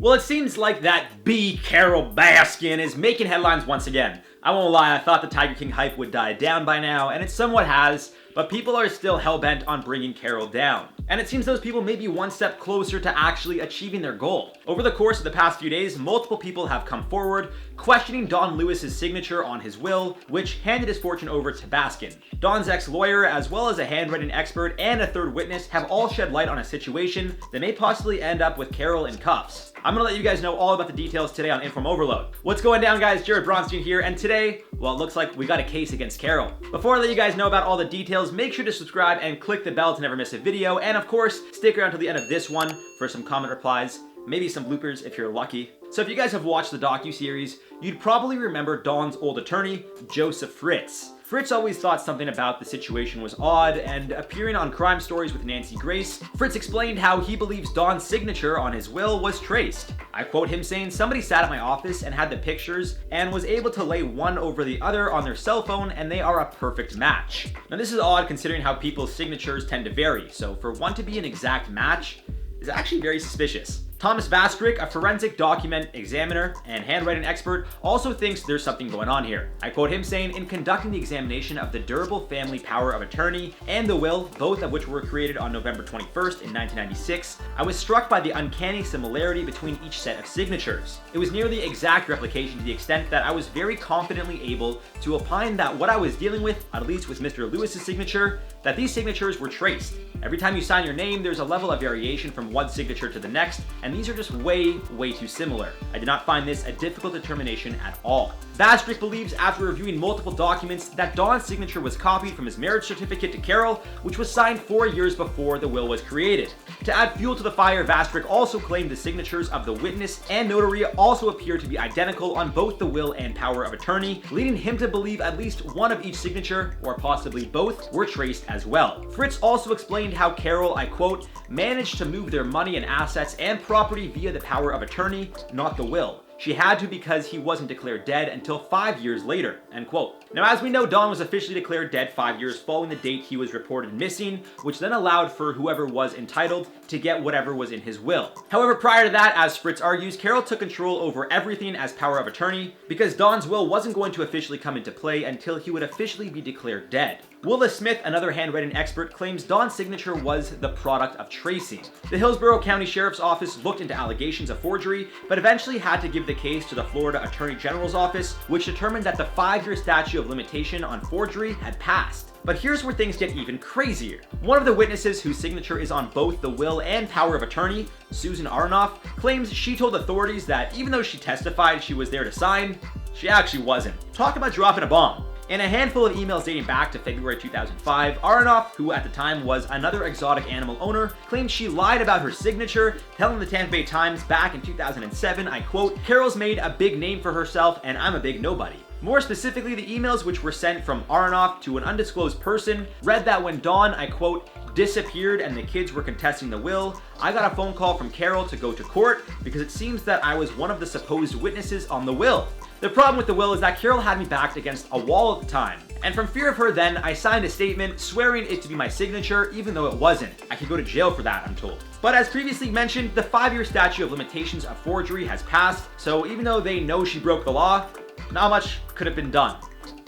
Well, it seems like that B Carole Baskin is making headlines once again. I won't lie, I thought the Tiger King hype would die down by now, and it somewhat has, but people are still hell-bent on bringing Carole down. And it seems those people may be one step closer to actually achieving their goal. Over the course of the past few days, multiple people have come forward questioning Don Lewis's signature on his will, which handed his fortune over to Baskin. Don's ex-lawyer, as well as a handwriting expert and a third witness, have all shed light on a situation that may possibly end up with Carole in cuffs. I'm gonna let you guys know all about the details today on InformOverload. What's going down, guys? Jared Bronstein here, and today, well, it looks like we got a case against Carole. Before I let you guys know about all the details, make sure to subscribe and click the bell to never miss a video, and of course, stick around till the end of this one for some comment replies, maybe some bloopers if you're lucky. So if you guys have watched the docu-series, you'd probably remember Don's old attorney, Joseph Fritz. Fritz always thought something about the situation was odd, and appearing on Crime Stories with Nancy Grace, Fritz explained how he believes Don's signature on his will was traced. I quote him saying, "Somebody sat at my office and had the pictures and was able to lay one over the other on their cell phone, and they are a perfect match." Now this is odd considering how people's signatures tend to vary, so for one to be an exact match is actually very suspicious. Thomas Vastrick, a forensic document examiner and handwriting expert, also thinks there's something going on here. I quote him saying, "In conducting the examination of the durable family power of attorney and the will, both of which were created on November 21st in 1996, I was struck by the uncanny similarity between each set of signatures. It was nearly exact replication to the extent that I was very confidently able to opine that what I was dealing with, at least with Mr. Lewis's signature, that these signatures were traced. Every time you sign your name, there's a level of variation from one signature to the next, and these are just way too similar. I did not find this a difficult determination at all." Vastrick believes, after reviewing multiple documents, that Don's signature was copied from his marriage certificate to Carole, which was signed 4 years before the will was created. To add fuel to the fire, Vastrick also claimed the signatures of the witness and notary also appear to be identical on both the will and power of attorney, leading him to believe at least one of each signature, or possibly both, were traced as well. Fritz also explained how Carole, I quote, "managed to move their money and assets and property via the power of attorney, not the will. She had to because he wasn't declared dead until 5 years later," end quote. Now, as we know, Don was officially declared dead 5 years following the date he was reported missing, which then allowed for whoever was entitled to get whatever was in his will. However, prior to that, as Fritz argues, Carole took control over everything as power of attorney because Don's will wasn't going to officially come into play until he would officially be declared dead. Willis Smith, another handwriting expert, claims Don's signature was the product of tracing. The Hillsborough County Sheriff's Office looked into allegations of forgery, but eventually had to give the case to the Florida Attorney General's office, which determined that the 5-year statute of limitation on forgery had passed. But here's where things get even crazier. One of the witnesses whose signature is on both the will and power of attorney, Susan Aronoff, claims she told authorities that even though she testified she was there to sign, she actually wasn't. Talk about dropping a bomb. In a handful of emails dating back to February 2005, Aronoff, who at the time was another exotic animal owner, claimed she lied about her signature, telling the Tampa Bay Times back in 2007, I quote, "Carole's made a big name for herself and I'm a big nobody." More specifically, the emails, which were sent from Aronoff to an undisclosed person, read that when Don, I quote, "disappeared and the kids were contesting the will, I got a phone call from Carole to go to court because it seems that I was one of the supposed witnesses on the will. The problem with the will is that Carole had me backed against a wall at the time, and from fear of her then, I signed a statement swearing it to be my signature even though it wasn't. I could go to jail for that, I'm told." But as previously mentioned, the 5-year statute of limitations of forgery has passed, so even though they know she broke the law, not much could have been done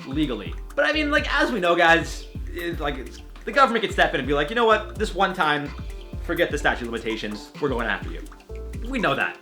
legally. But I mean, like, as we know, guys, the government could step in and be like, you know what, this one time, forget the statute of limitations, we're going after you. We know that.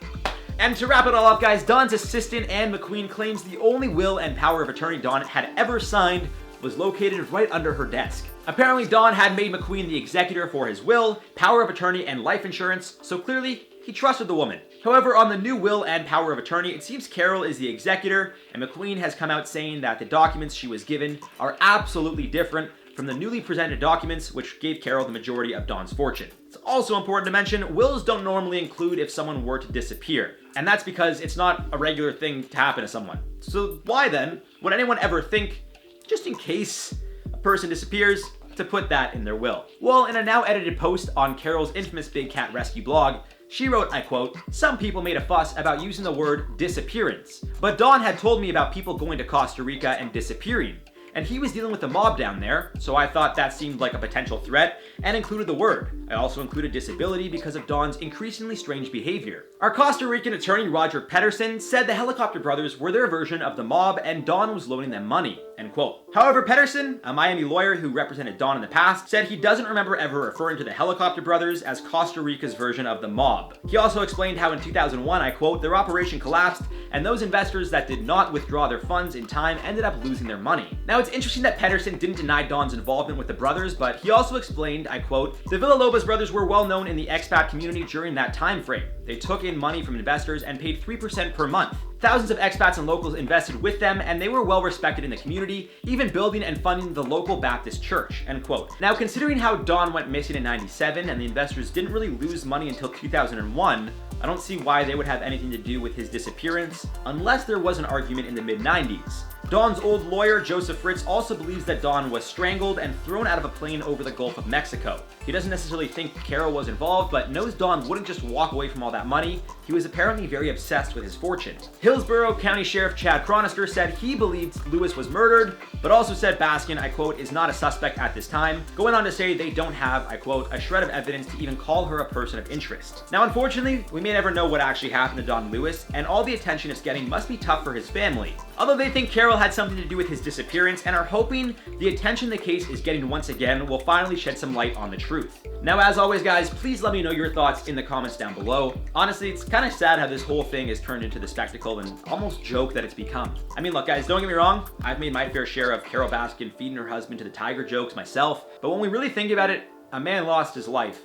And to wrap it all up, guys, Don's assistant, Anne McQueen, claims the only will and power of attorney Don had ever signed was located right under her desk. Apparently, Don had made McQueen the executor for his will, power of attorney, and life insurance, so clearly, he trusted the woman. However, on the new will and power of attorney, it seems Carole is the executor, and McQueen has come out saying that the documents she was given are absolutely different from the newly presented documents, which gave Carole the majority of Don's fortune. It's also important to mention, wills don't normally include if someone were to disappear, and that's because it's not a regular thing to happen to someone. So why then would anyone ever think, just in case a person disappears, to put that in their will? Well, in a now edited post on Carole's infamous Big Cat Rescue blog, she wrote, I quote, "Some people made a fuss about using the word disappearance, but Don had told me about people going to Costa Rica and disappearing. and he was dealing with the mob down there, so I thought that seemed like a potential threat, and included the word. I also included disability because of Don's increasingly strange behavior. Our Costa Rican attorney Roger Pedersen said the helicopter brothers were their version of the mob and Don was loaning them money, end quote. However, Pedersen, a Miami lawyer who represented Don in the past, said he doesn't remember ever referring to the helicopter brothers as Costa Rica's version of the mob. He also explained how in 2001, I quote, their operation collapsed and those investors that did not withdraw their funds in time ended up losing their money. Now it's interesting that Pedersen didn't deny Don's involvement with the brothers, but he also explained, I quote, the Villalobos brothers were well known in the expat community during that time frame. They took in money from investors and paid 3% per month. Thousands of expats and locals invested with them, and they were well respected in the community, even building and funding the local Baptist church, end quote. Now, considering how Don went missing in 97 and the investors didn't really lose money until 2001, I don't see why they would have anything to do with his disappearance, unless there was an argument in the mid-90s. Don's old lawyer, Joseph Fritz, also believes that Don was strangled and thrown out of a plane over the Gulf of Mexico. He doesn't necessarily think Carole was involved, but knows Don wouldn't just walk away from all that money. He was apparently very obsessed with his fortune. Hillsborough County Sheriff Chad Chronister said he believed Lewis was murdered, but also said Baskin, I quote, is not a suspect at this time, going on to say they don't have, I quote, a shred of evidence to even call her a person of interest. Now, unfortunately, we may never know what actually happened to Don Lewis, and all the attention it's getting must be tough for his family. Although they think Carole had something to do with his disappearance and are hoping the attention the case is getting once again will finally shed some light on the truth. Now, as always, guys, please let me know your thoughts in the comments down below. Honestly, it's kind of sad how this whole thing has turned into the spectacle and almost joke that it's become. I mean, look, guys, don't get me wrong. I've made my fair share of Carole Baskin feeding her husband to the tiger jokes myself, but when we really think about it, a man lost his life,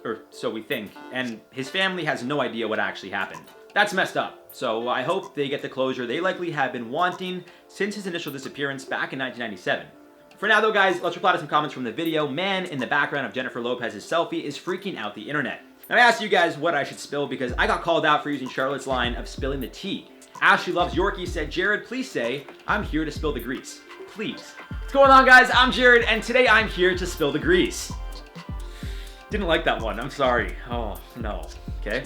or so we think, and his family has no idea what actually happened. That's messed up. So I hope they get the closure they likely have been wanting since his initial disappearance back in 1997. For now though, guys, let's reply to some comments from the video. Man in the background of Jennifer Lopez's selfie is freaking out the internet. Now I asked you guys what I should spill because I got called out for using Charlotte's line of spilling the tea. Ashley Loves Yorkie said, Jared, please say, I'm here to spill the grease. Please. What's going on, guys? I'm Jared, and today I'm here to spill the grease. Didn't like that one, I'm sorry. Oh, no. Okay.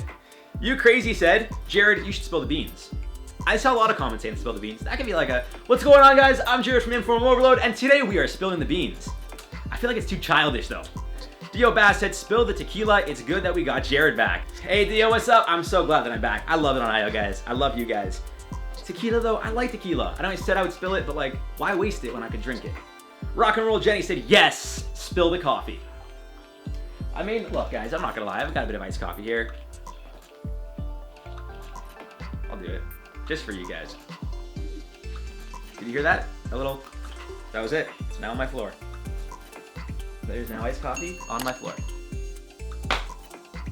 You Crazy said, Jared, you should spill the beans. I saw a lot of comments saying to spill the beans. That could be like a, what's going on, guys? I'm Jared from InformOverload, and today we are spilling the beans. I feel like it's too childish, though. Dio Bass said, spill the tequila. It's good that we got Jared back. Hey, Dio, what's up? I'm so glad that I'm back. I love it on IO, guys. I love you guys. Tequila, though, I like tequila. I know I said I would spill it, but like, why waste it when I could drink it? Rock and Roll Jenny said, yes, spill the coffee. I mean, look, guys, I'm not gonna lie. I've got a bit of iced coffee here. I'll do it. Just for you guys. Did you hear that? A little... That was it. It's now on my floor. There's now iced coffee on my floor.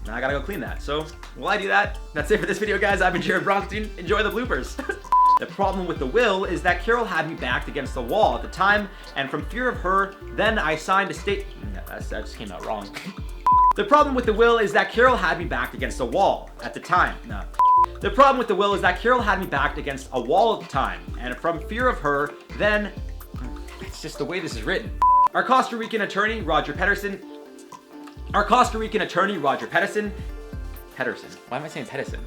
Now I gotta go clean that. So, while I do that, that's it for this video, guys. I've been Jared Bronstein. Enjoy the bloopers. The problem with the will is that Carole had me backed against the wall at the time, and from fear of her, then I signed a state... That just came out wrong. The problem with the will is that Carole had me backed against a wall at the time. No. The problem with the will is that Carole had me backed against a wall at the time, and from fear of her, then... It's just the way this is written. Our Costa Rican attorney, Roger Pedersen... Why am I saying Pedersen?